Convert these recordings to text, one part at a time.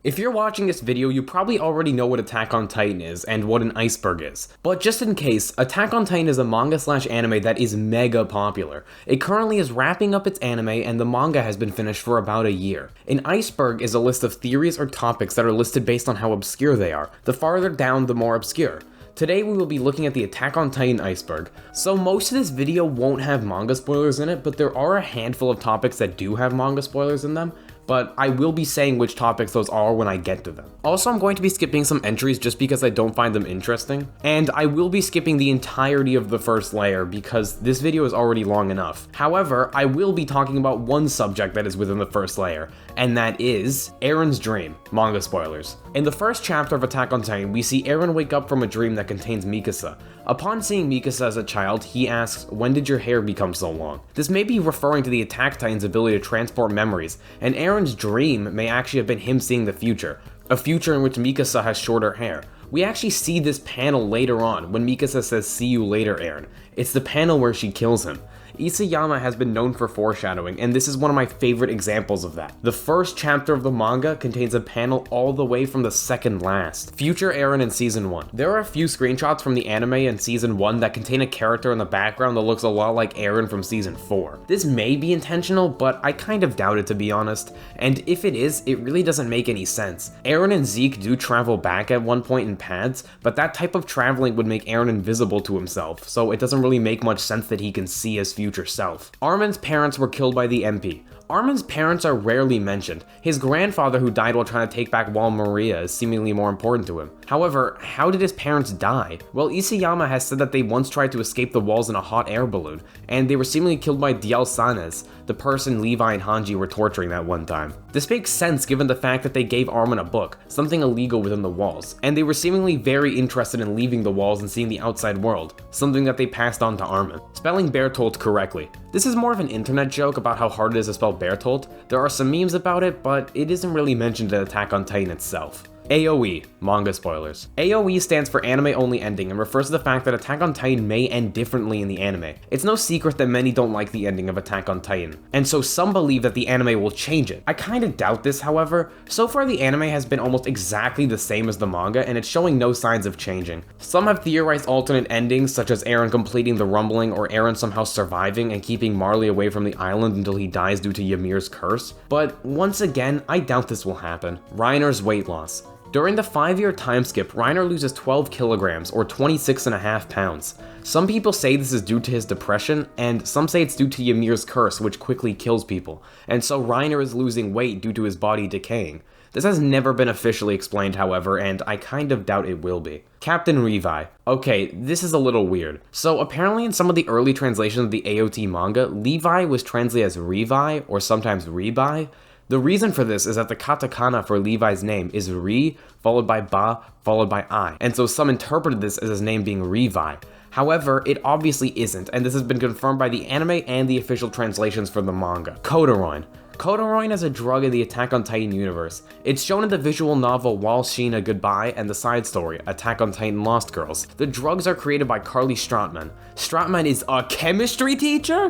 If you're watching this video, you probably already know what Attack on Titan is and what an iceberg is. But just in case, Attack on Titan is a manga/anime that is mega popular. It currently is wrapping up its anime and the manga has been finished for about a year. An iceberg is a list of theories or topics that are listed based on how obscure they are. The farther down, the more obscure. Today we will be looking at the Attack on Titan iceberg. So most of this video won't have manga spoilers in it, but there are a handful of topics that do have manga spoilers in them. But I will be saying which topics those are when I get to them. Also, I'm going to be skipping some entries just because I don't find them interesting, and I will be skipping the entirety of the first layer because this video is already long enough. However, I will be talking about one subject that is within the first layer, and that is Eren's dream, manga spoilers. In the first chapter of Attack on Titan, we see Eren wake up from a dream that contains Mikasa. Upon seeing Mikasa as a child, he asks, "When did your hair become so long?" This may be referring to the Attack Titan's ability to transport memories, and Eren's dream may actually have been him seeing the future, a future in which Mikasa has shorter hair. We actually see this panel later on when Mikasa says, "See you later, Eren." It's the panel where she kills him. Isayama has been known for foreshadowing, and this is one of my favorite examples of that. The first chapter of the manga contains a panel all the way from the second last. Future Eren in Season 1. There are a few screenshots from the anime in Season 1 that contain a character in the background that looks a lot like Eren from Season 4. This may be intentional, but I kind of doubt it, to be honest, and if it is, it really doesn't make any sense. Eren and Zeke do travel back at one point in pads, but that type of traveling would make Eren invisible to himself, so it doesn't really make much sense that he can see his future self. Armin's parents were killed by the MP. Armin's parents are rarely mentioned. His grandfather, who died while trying to take back Wall Maria, is seemingly more important to him. However, how did his parents die? Well, Isayama has said that they once tried to escape the walls in a hot air balloon, and they were seemingly killed by Dialsanes, the person Levi and Hanji were torturing that one time. This makes sense given the fact that they gave Armin a book, something illegal within the walls, and they were seemingly very interested in leaving the walls and seeing the outside world, something that they passed on to Armin. Spelling Bertholdt correctly. This is more of an internet joke about how hard it is to spell Bertholdt. There are some memes about it, but it isn't really mentioned in Attack on Titan itself. AoE, manga spoilers. AoE stands for anime only ending and refers to the fact that Attack on Titan may end differently in the anime. It's no secret that many don't like the ending of Attack on Titan, and so some believe that the anime will change it. I kinda doubt this, however. So far the anime has been almost exactly the same as the manga, and it's showing no signs of changing. Some have theorized alternate endings, such as Eren completing the rumbling or Eren somehow surviving and keeping Marley away from the island until he dies due to Ymir's curse. But once again, I doubt this will happen. Reiner's weight loss. During the 5-year time skip, Reiner loses 12 kilograms, or 26.5 pounds. Some people say this is due to his depression, and some say it's due to Ymir's curse, which quickly kills people, and so Reiner is losing weight due to his body decaying. This has never been officially explained, however, and I kind of doubt it will be. Captain Rivaille. Okay, this is a little weird. So apparently in some of the early translations of the AoT manga, Levi was translated as Rivaille, or sometimes Ribai. The reason for this is that the katakana for Levi's name is Ri, followed by Ba, followed by I, and so some interpreted this as his name being Rivaille. However, it obviously isn't, and this has been confirmed by the anime and the official translations for the manga. Coderoin. Coderoin is a drug in the Attack on Titan universe. It's shown in the visual novel Wall Sheena Goodbye and the side story, Attack on Titan Lost Girls. The drugs are created by Carly Stratman. Stratman is a chemistry teacher?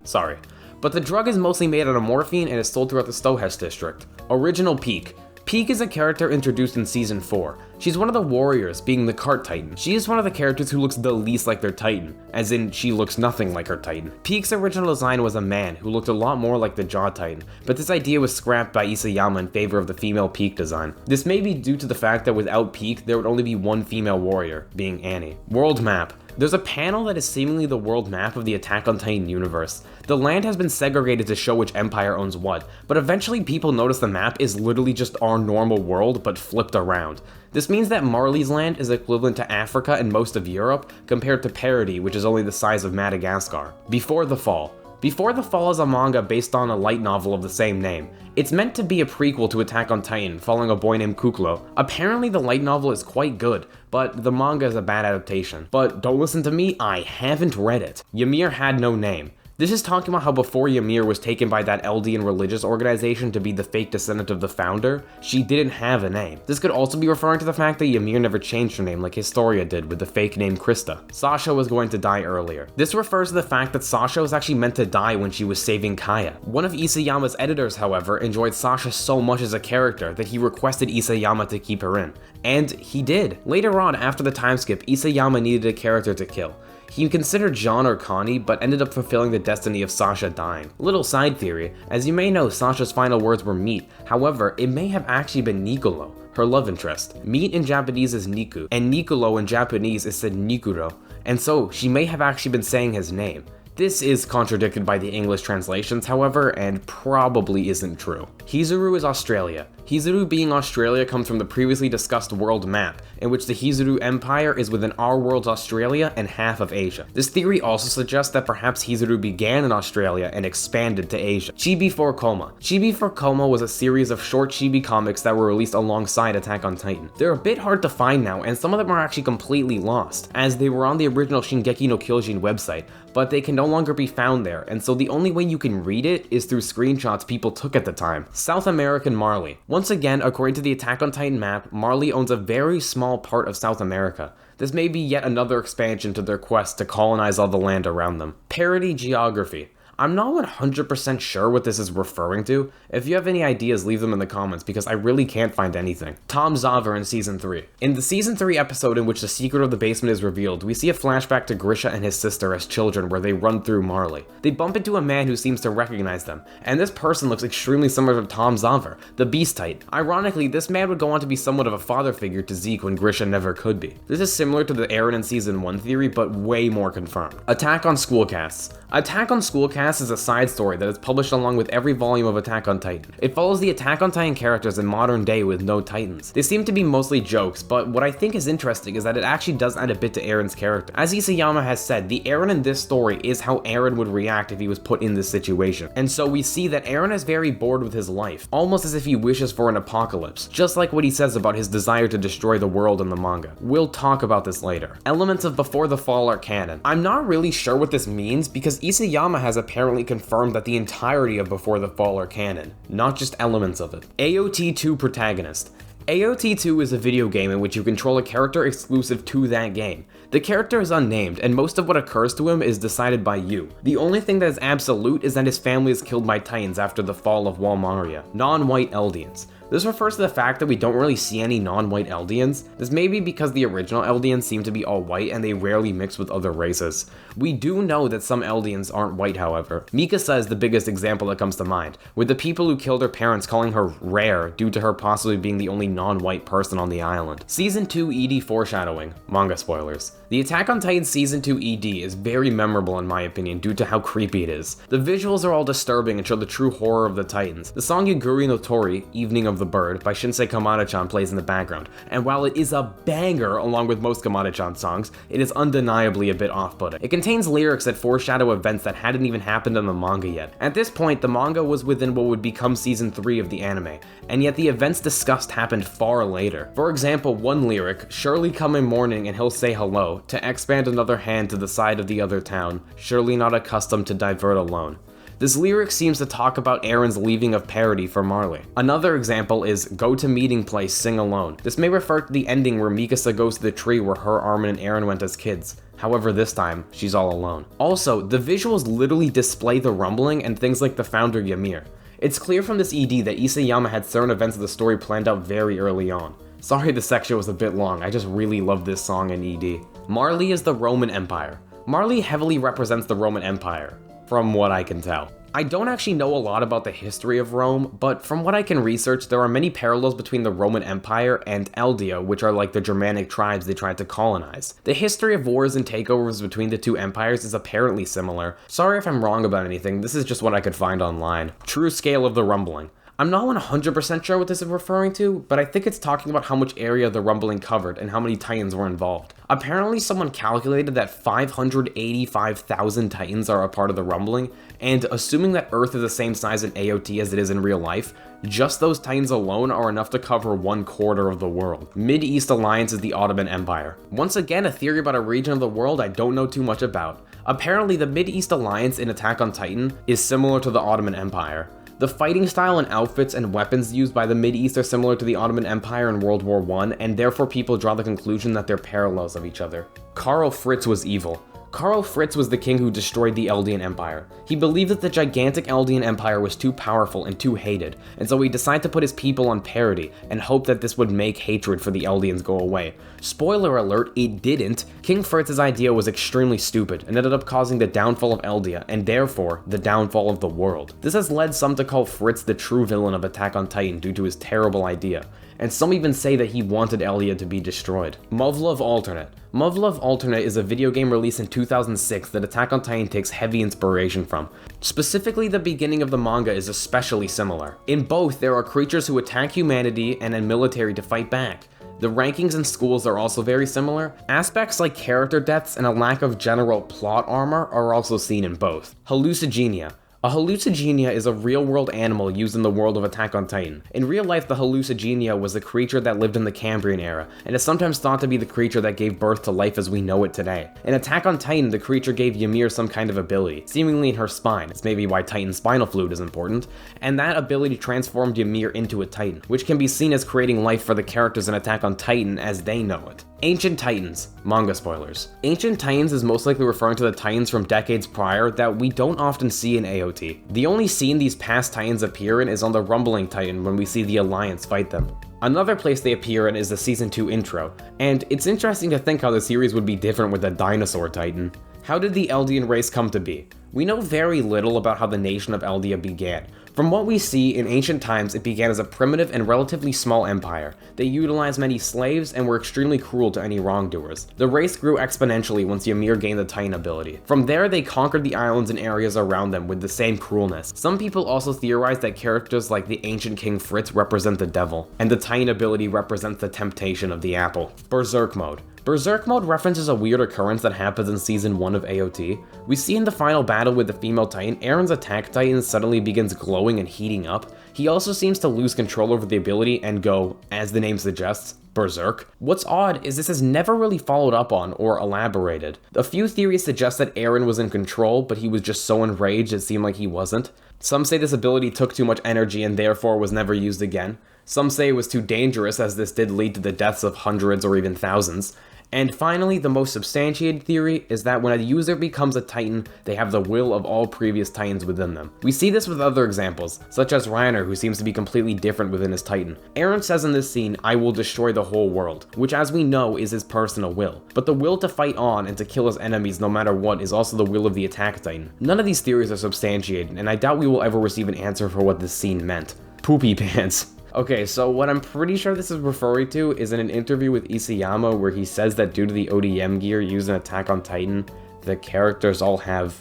Sorry. But the drug is mostly made out of morphine and is sold throughout the Stohest district. Original Peak. Peak is a character introduced in Season 4. She's one of the warriors, being the Cart Titan. She is one of the characters who looks the least like their Titan, as in she looks nothing like her Titan. Peak's original design was a man who looked a lot more like the Jaw Titan, but this idea was scrapped by Isayama in favor of the female Peak design. This may be due to the fact that without Peak, there would only be one female warrior, being Annie. World Map. There's a panel that is seemingly the world map of the Attack on Titan universe. The land has been segregated to show which empire owns what, but eventually people notice the map is literally just our normal world, but flipped around. This means that Marley's land is equivalent to Africa and most of Europe, compared to Paradis, which is only the size of Madagascar. Before the Fall. Before the Fall is a manga based on a light novel of the same name. It's meant to be a prequel to Attack on Titan, following a boy named Kuklo. Apparently the light novel is quite good, but the manga is a bad adaptation. But don't listen to me, I haven't read it. Ymir had no name. This is talking about how before Ymir was taken by that Eldian religious organization to be the fake descendant of the founder, she didn't have a name. This could also be referring to the fact that Ymir never changed her name like Historia did with the fake name Krista. Sasha was going to die earlier. This refers to the fact that Sasha was actually meant to die when she was saving Kaya. One of Isayama's editors, however, enjoyed Sasha so much as a character that he requested Isayama to keep her in. And he did. Later on, after the time skip, Isayama needed a character to kill. He considered Jean or Connie, but ended up fulfilling the destiny of Sasha dying. Little side theory, as you may know, Sasha's final words were meat. However, it may have actually been Nicolo, her love interest. Meat in Japanese is Niku, and Nicolo in Japanese is said Nikuro, and so she may have actually been saying his name. This is contradicted by the English translations, however, and probably isn't true. Hizuru is Australia. Hizuru being Australia comes from the previously discussed world map, in which the Hizuru Empire is within our world's Australia and half of Asia. This theory also suggests that perhaps Hizuru began in Australia and expanded to Asia. Chibi for Coma. Chibi for Coma was a series of short Chibi comics that were released alongside Attack on Titan. They're a bit hard to find now, and some of them are actually completely lost, as they were on the original Shingeki no Kyojin website, but they can no longer be found there, and so the only way you can read it is through screenshots people took at the time. South American Marley. Once again, according to the Attack on Titan map, Marley owns a very small part of South America. This may be yet another expansion to their quest to colonize all the land around them. Parody geography. I'm not 100% sure what this is referring to. If you have any ideas, leave them in the comments because I really can't find anything. Tom Xaver in Season 3. In the Season 3 episode in which the secret of the basement is revealed, we see a flashback to Grisha and his sister as children where they run through Marley. They bump into a man who seems to recognize them, and this person looks extremely similar to Tom Xaver, the Beast Titan. Ironically, this man would go on to be somewhat of a father figure to Zeke when Grisha never could be. This is similar to the Eren in Season 1 theory, but way more confirmed. Attack on Schoolcasts. Attack on Schoolcast is a side story that is published along with every volume of Attack on Titan. It follows the Attack on Titan characters in modern day with no Titans. They seem to be mostly jokes, but what I think is interesting is that it actually does add a bit to Eren's character. As Isayama has said, the Eren in this story is how Eren would react if he was put in this situation. And so we see that Eren is very bored with his life, almost as if he wishes for an apocalypse, just like what he says about his desire to destroy the world in the manga. We'll talk about this later. Elements of Before the Fall are canon. I'm not really sure what this means because Isayama has apparently confirmed that the entirety of Before the Fall are canon, not just elements of it. AoT2 Protagonist. AoT2 is a video game in which you control a character exclusive to that game. The character is unnamed, and most of what occurs to him is decided by you. The only thing that is absolute is that his family is killed by Titans after the fall of Wall Maria, non-white Eldians. This refers to the fact that we don't really see any non-white Eldians. This may be because the original Eldians seem to be all white and they rarely mix with other races. We do know that some Eldians aren't white, however. Mikasa is the biggest example that comes to mind, with the people who killed her parents calling her rare due to her possibly being the only non-white person on the island. Season 2 ED Foreshadowing. Manga Spoilers. The Attack on Titan Season 2 ED is very memorable in my opinion due to how creepy it is. The visuals are all disturbing and show the true horror of the Titans. The song Yuguri no Tori, Evening of the Bird, by Shinsei Kamada-chan plays in the background, and while it is a banger along with most Kamada-chan songs, it is undeniably a bit off-putting. It contains lyrics that foreshadow events that hadn't even happened in the manga yet. At this point, the manga was within what would become Season 3 of the anime, and yet the events discussed happened far later. For example, one lyric, surely come in morning and he'll say hello, to expand another hand to the side of the other town, surely not accustomed to divert alone. This lyric seems to talk about Eren's leaving of Paradis for Marley. Another example is, go to meeting place, sing alone. This may refer to the ending where Mikasa goes to the tree where her, Armin, and Eren went as kids. However, this time, she's all alone. Also, the visuals literally display the rumbling and things like the founder Ymir. It's clear from this ED that Isayama had certain events of the story planned out very early on. Sorry the section was a bit long, I just really love this song in ED. Marley is the Roman Empire. Marley heavily represents the Roman Empire, from what I can tell. I don't actually know a lot about the history of Rome, but from what I can research, there are many parallels between the Roman Empire and Eldia, which are like the Germanic tribes they tried to colonize. The history of wars and takeovers between the two empires is apparently similar. Sorry if I'm wrong about anything, this is just what I could find online. True scale of the rumbling. I'm not 100% sure what this is referring to, but I think it's talking about how much area the rumbling covered and how many titans were involved. Apparently someone calculated that 585,000 titans are a part of the rumbling, and assuming that Earth is the same size in AoT as it is in real life, just those titans alone are enough to cover 1/4 of the world. Mid-East Alliance is the Ottoman Empire. Once again, a theory about a region of the world I don't know too much about. Apparently the Mid-East Alliance in Attack on Titan is similar to the Ottoman Empire. The fighting style and outfits and weapons used by the Mid-East are similar to the Ottoman Empire in World War I, and therefore people draw the conclusion that they're parallels of each other. Karl Fritz was evil. Karl Fritz was the king who destroyed the Eldian Empire. He believed that the gigantic Eldian Empire was too powerful and too hated, and so he decided to put his people on parity and hoped that this would make hatred for the Eldians go away. Spoiler alert, it didn't. King Fritz's idea was extremely stupid and ended up causing the downfall of Eldia, and therefore, the downfall of the world. This has led some to call Fritz the true villain of Attack on Titan due to his terrible idea, and some even say that he wanted Eldia to be destroyed. Muv-Luv Alternate. Muv-Luv Alternate is a video game released in 2006 that Attack on Titan takes heavy inspiration from. Specifically, the beginning of the manga is especially similar. In both, there are creatures who attack humanity and a military to fight back. The rankings and schools are also very similar. Aspects like character deaths and a lack of general plot armor are also seen in both. Hallucigenia. A hallucigenia is a real-world animal used in the world of Attack on Titan. In real life, the hallucigenia was a creature that lived in the Cambrian era, and is sometimes thought to be the creature that gave birth to life as we know it today. In Attack on Titan, the creature gave Ymir some kind of ability, seemingly in her spine. It's maybe why Titan's spinal fluid is important, and that ability transformed Ymir into a Titan, which can be seen as creating life for the characters in Attack on Titan as they know it. Ancient Titans. Manga spoilers. Ancient Titans is most likely referring to the Titans from decades prior that we don't often see in AoT. The only scene these past Titans appear in is on the Rumbling Titan when we see the Alliance fight them. Another place they appear in is the Season 2 intro, and it's interesting to think how the series would be different with a Dinosaur Titan. How did the Eldian race come to be? We know very little about how the nation of Eldia began. From what we see, in ancient times, it began as a primitive and relatively small empire. They utilized many slaves and were extremely cruel to any wrongdoers. The race grew exponentially once Ymir gained the Titan ability. From there, they conquered the islands and areas around them with the same cruelness. Some people also theorize that characters like the ancient King Fritz represent the devil, and the Titan ability represents the temptation of the apple. Berserk mode. Berserk mode references a weird occurrence that happens in Season 1 of AoT. We see in the final battle with the female Titan, Eren's attack Titan suddenly begins glowing and heating up. He also seems to lose control over the ability and go, as the name suggests, berserk. What's odd is this is never really followed up on or elaborated. A few theories suggest that Eren was in control, but he was just so enraged it seemed like he wasn't. Some say this ability took too much energy and therefore was never used again. Some say it was too dangerous, as this did lead to the deaths of hundreds or even thousands. And finally, the most substantiated theory is that when a user becomes a Titan, they have the will of all previous Titans within them. We see this with other examples, such as Reiner, who seems to be completely different within his Titan. Eren says in this scene, "I will destroy the whole world," which as we know is his personal will. But the will to fight on and to kill his enemies no matter what is also the will of the Attack Titan. None of these theories are substantiated, and I doubt we will ever receive an answer for what this scene meant. Poopy pants. Okay, so what I'm pretty sure this is referring to is in an interview with Isayama where he says that due to the ODM gear used in Attack on Titan, the characters all have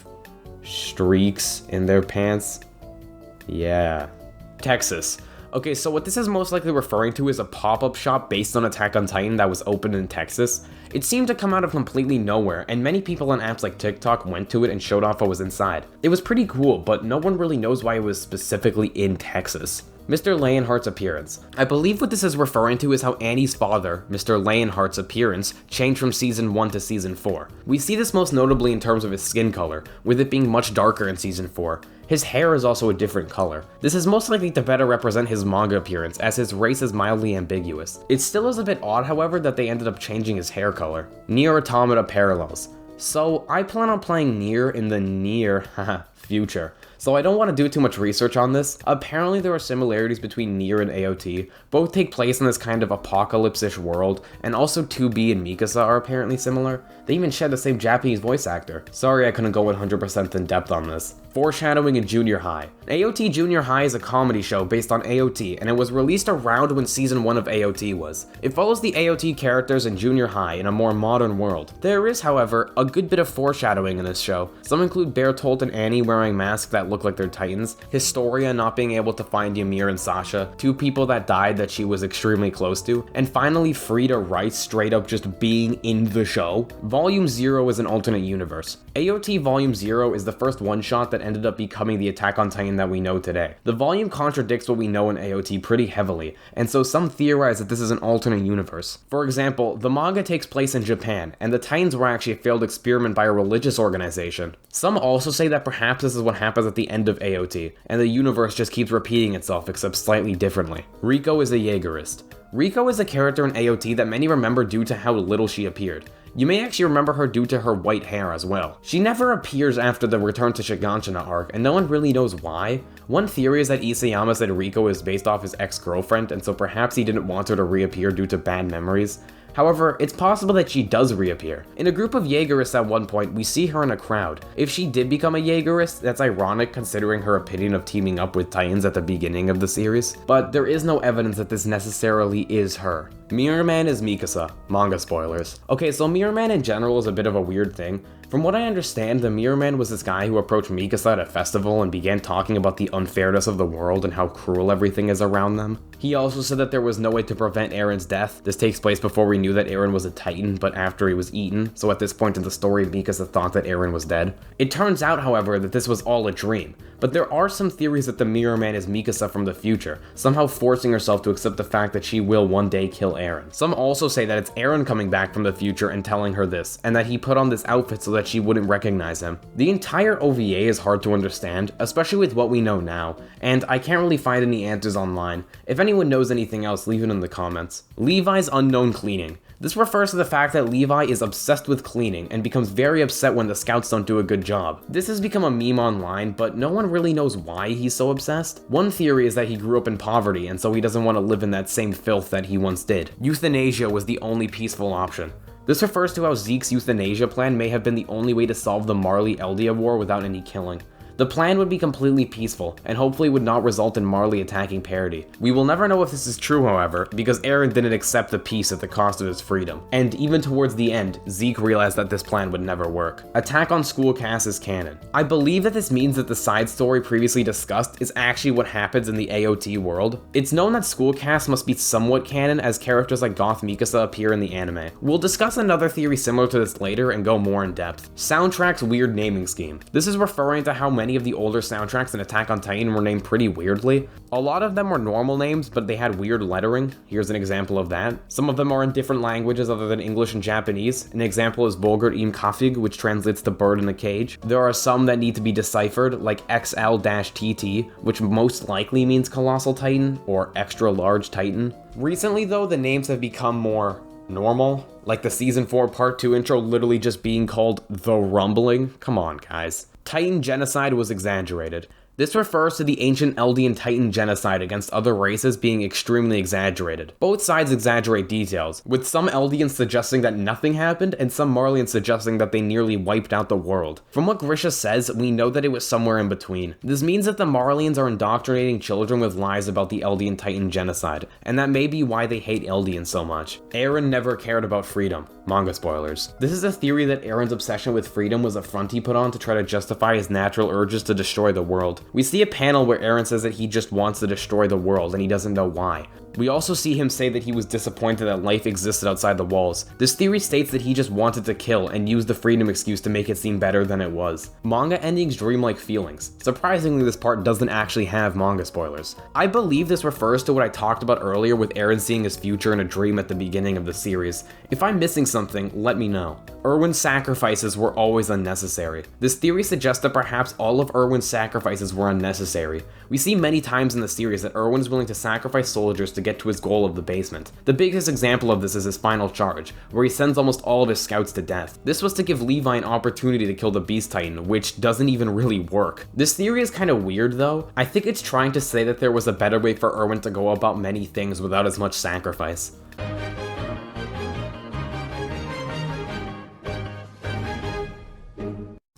streaks in their pants. Yeah. Texas. Okay, so what this is most likely referring to is a pop-up shop based on Attack on Titan that was opened in Texas. It seemed to come out of completely nowhere, and many people on apps like TikTok went to it and showed off what was inside. It was pretty cool, but no one really knows why it was specifically in Texas. Mr. Leonhart's appearance. I believe what this is referring to is how Annie's father, Mr. Leonhart's appearance, changed from Season 1 to Season 4. We see this most notably in terms of his skin color, with it being much darker in Season 4. His hair is also a different color. This is most likely to better represent his manga appearance, as his race is mildly ambiguous. It still is a bit odd, however, that they ended up changing his hair color. NieR Automata parallels. So, I plan on playing NieR in the near future, so I don't want to do too much research on this. Apparently there are similarities between NieR and AoT. Both take place in this kind of apocalypse-ish world, and also 2B and Mikasa are apparently similar. They even share the same Japanese voice actor. Sorry I couldn't go 100% in depth on this. Foreshadowing in Junior High. AoT Junior High is a comedy show based on AoT, and it was released around when Season 1 of AoT was. It follows the AoT characters in Junior High in a more modern world. There is, however, a good bit of foreshadowing in this show. Some include Bertholdt and Annie wearing masks that look like they're Titans, Historia not being able to find Ymir and Sasha, two people that died that she was extremely close to, and finally Frida Rice straight up just being in the show. Volume 0 is an alternate universe. AoT Volume 0 is the first one-shot that ended up becoming the Attack on Titan that we know today. The volume contradicts what we know in AoT pretty heavily, and so some theorize that this is an alternate universe. For example, the manga takes place in Japan, and the Titans were actually a failed experiment by a religious organization. Some also say that perhaps this is what happens at the end of AoT, and the universe just keeps repeating itself except slightly differently. Rico is a yeagerist. Rico is a character in AoT that many remember due to how little she appeared. You may actually remember her due to her white hair as well. She never appears after the Return to Shiganshina arc, and no one really knows why. One theory is that Isayama said Rico is based off his ex-girlfriend, and so perhaps he didn't want her to reappear due to bad memories. However, it's possible that she does reappear. In a group of Jaegerists at one point, we see her in a crowd. If she did become a Jaegerist, that's ironic considering her opinion of teaming up with Titans at the beginning of the series, but there is no evidence that this necessarily is her. Mirror Man is Mikasa. Manga spoilers. Okay, so Mirror Man in general is a bit of a weird thing. From what I understand, the Mirror Man was this guy who approached Mikasa at a festival and began talking about the unfairness of the world and how cruel everything is around them. He also said that there was no way to prevent Eren's death. This takes place before we knew that Eren was a Titan, but after he was eaten, so at this point in the story, Mikasa thought that Eren was dead. It turns out, however, that this was all a dream, but there are some theories that the Mirror Man is Mikasa from the future, somehow forcing herself to accept the fact that she will one day kill Eren. Some also say that it's Eren coming back from the future and telling her this, and that he put on this outfit so that she wouldn't recognize him. The entire OVA is hard to understand, especially with what we know now, and I can't really find any answers online. If anyone knows anything else, leave it in the comments. Levi's unknown cleaning. This refers to the fact that Levi is obsessed with cleaning and becomes very upset when the scouts don't do a good job. This has become a meme online, but no one really knows why he's so obsessed. One theory is that he grew up in poverty and so he doesn't want to live in that same filth that he once did. Euthanasia was the only peaceful option. This refers to how Zeke's euthanasia plan may have been the only way to solve the Marley Eldian war without any killing. The plan would be completely peaceful, and hopefully would not result in Marley attacking Paradis. We will never know if this is true, however, because Eren didn't accept the peace at the cost of his freedom. And even towards the end, Zeke realized that this plan would never work. Attack on School Cast is canon. I believe that this means that the side story previously discussed is actually what happens in the AoT world. It's known that School Cast must be somewhat canon as characters like Goth Mikasa appear in the anime. We'll discuss another theory similar to this later and go more in depth. Soundtrack's weird naming scheme. This is referring to how many of the older soundtracks in Attack on Titan were named pretty weirdly. A lot of them were normal names, but they had weird lettering. Here's an example of that. Some of them are in different languages other than English and Japanese. An example is Volgert im Kafig, which translates to bird in the cage. There are some that need to be deciphered, like XL-TT, which most likely means Colossal Titan or Extra Large Titan. Recently though, the names have become more normal, like the Season 4 Part 2 intro literally just being called The Rumbling. Come on, guys. Titan genocide was exaggerated. This refers to the ancient Eldian Titan genocide against other races being extremely exaggerated. Both sides exaggerate details, with some Eldians suggesting that nothing happened and some Marleyans suggesting that they nearly wiped out the world. From what Grisha says, we know that it was somewhere in between. This means that the Marleyans are indoctrinating children with lies about the Eldian Titan genocide, and that may be why they hate Eldians so much. Eren never cared about freedom. Manga spoilers. This is a theory that Eren's obsession with freedom was a front he put on to try to justify his natural urges to destroy the world. We see a panel where Eren says that he just wants to destroy the world and he doesn't know why. We also see him say that he was disappointed that life existed outside the walls. This theory states that he just wanted to kill and used the freedom excuse to make it seem better than it was. Manga endings dreamlike feelings. Surprisingly, this part doesn't actually have manga spoilers. I believe this refers to what I talked about earlier with Eren seeing his future in a dream at the beginning of the series. If I'm missing something, let me know. Erwin's sacrifices were always unnecessary. This theory suggests that perhaps all of Erwin's sacrifices were unnecessary. We see many times in the series that Erwin is willing to sacrifice soldiers to get to his goal of the basement. The biggest example of this is his final charge, where he sends almost all of his scouts to death. This was to give Levi an opportunity to kill the Beast Titan, which doesn't even really work. This theory is kind of weird though. I think it's trying to say that there was a better way for Erwin to go about many things without as much sacrifice.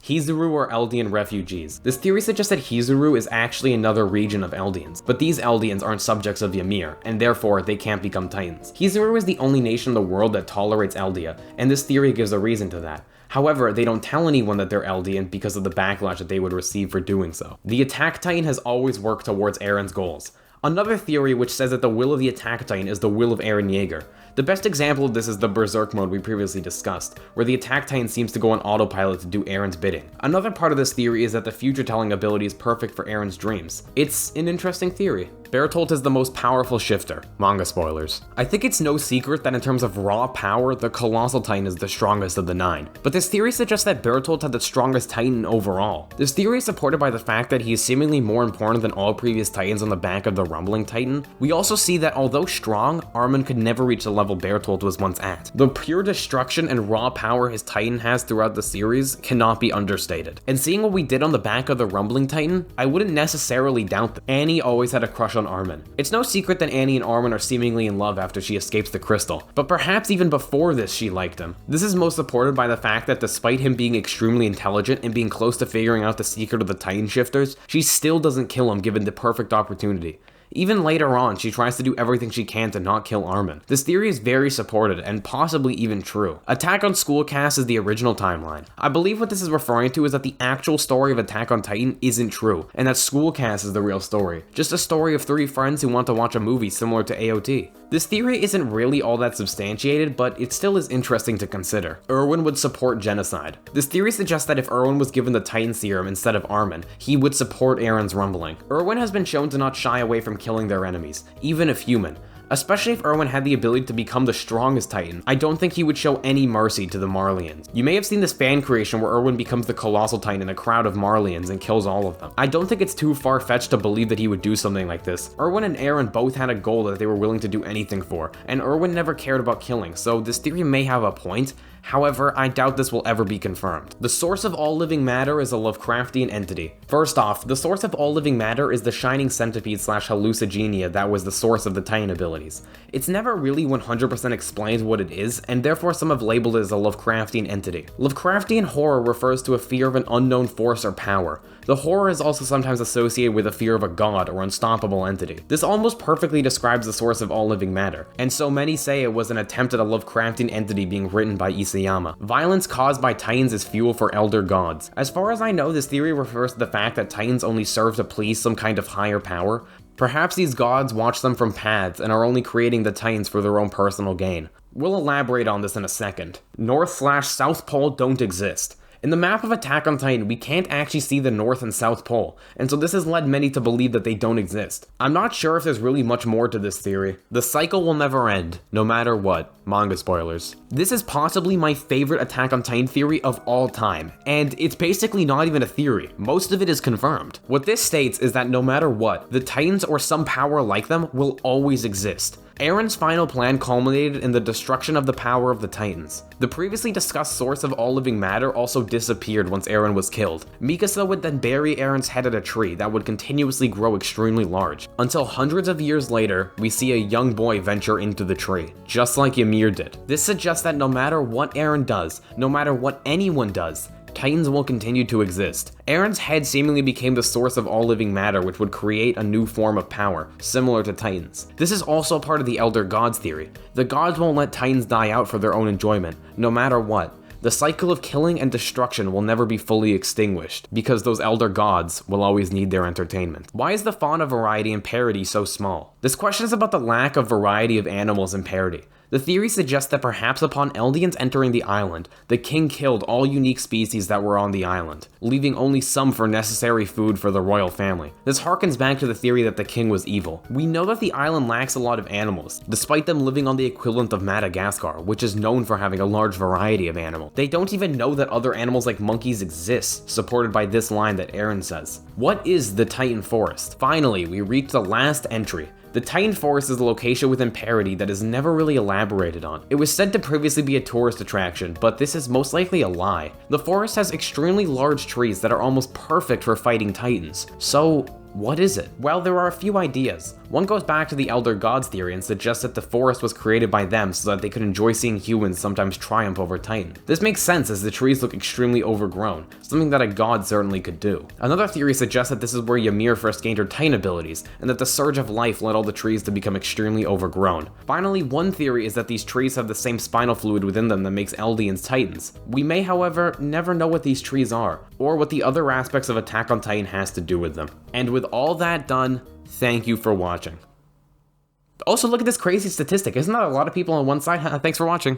Hizuru are Eldian refugees. This theory suggests that Hizuru is actually another region of Eldians, but these Eldians aren't subjects of Ymir, and therefore they can't become Titans. Hizuru is the only nation in the world that tolerates Eldia, and this theory gives a reason to that. However, they don't tell anyone that they're Eldian because of the backlash that they would receive for doing so. The Attack Titan has always worked towards Eren's goals. Another theory which says that the will of the Attack Titan is the will of Eren Yeager. The best example of this is the Berserk mode we previously discussed, where the Attack Titan seems to go on autopilot to do Eren's bidding. Another part of this theory is that the future telling ability is perfect for Eren's dreams. It's an interesting theory. Bertholdt is the most powerful shifter. Manga spoilers. I think it's no secret that in terms of raw power, the Colossal Titan is the strongest of the 9. But this theory suggests that Bertholdt had the strongest Titan overall. This theory is supported by the fact that he is seemingly more important than all previous Titans on the back of the Rumbling Titan. We also see that although strong, Armin could never reach the level Bertholdt was once at. The pure destruction and raw power his Titan has throughout the series cannot be understated. And seeing what we did on the back of the Rumbling Titan, I wouldn't necessarily doubt that. Annie always had a crush on Armin. It's no secret that Annie and Armin are seemingly in love after she escapes the crystal, but perhaps even before this she liked him. This is most supported by the fact that despite him being extremely intelligent and being close to figuring out the secret of the Titan shifters, she still doesn't kill him given the perfect opportunity. Even later on, she tries to do everything she can to not kill Armin. This theory is very supported and possibly even true. Attack on Schoolcast is the original timeline. I believe what this is referring to is that the actual story of Attack on Titan isn't true, and that Schoolcast is the real story. Just a story of 3 friends who want to watch a movie similar to AoT. This theory isn't really all that substantiated, but it still is interesting to consider. Erwin would support genocide. This theory suggests that if Erwin was given the Titan Serum instead of Armin, he would support Eren's rumbling. Erwin has been shown to not shy away from killing their enemies, even if human. Especially if Erwin had the ability to become the strongest Titan, I don't think he would show any mercy to the Marleyans. You may have seen this fan creation where Erwin becomes the Colossal Titan in a crowd of Marleyans and kills all of them. I don't think it's too far-fetched to believe that he would do something like this. Erwin and Eren both had a goal that they were willing to do anything for, and Erwin never cared about killing, so this theory may have a point. However, I doubt this will ever be confirmed. The source of all living matter is a Lovecraftian entity. First off, the source of all living matter is the shining centipede / hallucigenia that was the source of the Titan abilities. It's never really 100% explained what it is, and therefore some have labeled it as a Lovecraftian entity. Lovecraftian horror refers to a fear of an unknown force or power. The horror is also sometimes associated with a fear of a god or unstoppable entity. This almost perfectly describes the source of all living matter, and so many say it was an attempt at a Lovecraftian entity being written by Isayama. Violence caused by Titans is fuel for elder gods. As far as I know, this theory refers to the fact that Titans only serve to please some kind of higher power. Perhaps these gods watch them from paths and are only creating the Titans for their own personal gain. We'll elaborate on this in a second. North/South Pole don't exist. In the map of Attack on Titan, we can't actually see the North and South Pole, and so this has led many to believe that they don't exist. I'm not sure if there's really much more to this theory. The cycle will never end, no matter what. Manga spoilers. This is possibly my favorite Attack on Titan theory of all time, and it's basically not even a theory. Most of it is confirmed. What this states is that no matter what, the Titans or some power like them will always exist. Eren's final plan culminated in the destruction of the power of the Titans. The previously discussed source of all living matter also disappeared once Eren was killed. Mikasa would then bury Eren's head at a tree that would continuously grow extremely large, until hundreds of years later, we see a young boy venture into the tree, just like Ymir did. This suggests that no matter what Eren does, no matter what anyone does, Titans will continue to exist. Eren's head seemingly became the source of all living matter, which would create a new form of power, similar to Titans. This is also part of the Elder Gods theory. The gods won't let Titans die out for their own enjoyment, no matter what. The cycle of killing and destruction will never be fully extinguished, because those elder gods will always need their entertainment. Why is the fauna variety in Paradis so small? This question is about the lack of variety of animals in Paradis. The theory suggests that perhaps upon Eldians entering the island, the king killed all unique species that were on the island, leaving only some for necessary food for the royal family. This harkens back to the theory that the king was evil. We know that the island lacks a lot of animals, despite them living on the equivalent of Madagascar, which is known for having a large variety of animals. They don't even know that other animals like monkeys exist, supported by this line that Eren says. What is the Titan Forest? Finally, we reach the last entry. The Titan Forest is a location within Paradis that is never really elaborated on. It was said to previously be a tourist attraction, but this is most likely a lie. The forest has extremely large trees that are almost perfect for fighting Titans. So, What is it? Well, there are a few ideas. One goes back to the Elder Gods theory and suggests that the forest was created by them so that they could enjoy seeing humans sometimes triumph over Titan. This makes sense as the trees look extremely overgrown, something that a god certainly could do. Another theory suggests that this is where Ymir first gained her Titan abilities, and that the surge of life led all the trees to become extremely overgrown. Finally, one theory is that these trees have the same spinal fluid within them that makes Eldians Titans. We may, however, never know what these trees are, or what the other aspects of Attack on Titan has to do with them. And with all that done, thank you for watching. Also, look at this crazy statistic. Isn't that a lot of people on one side? Thanks for watching.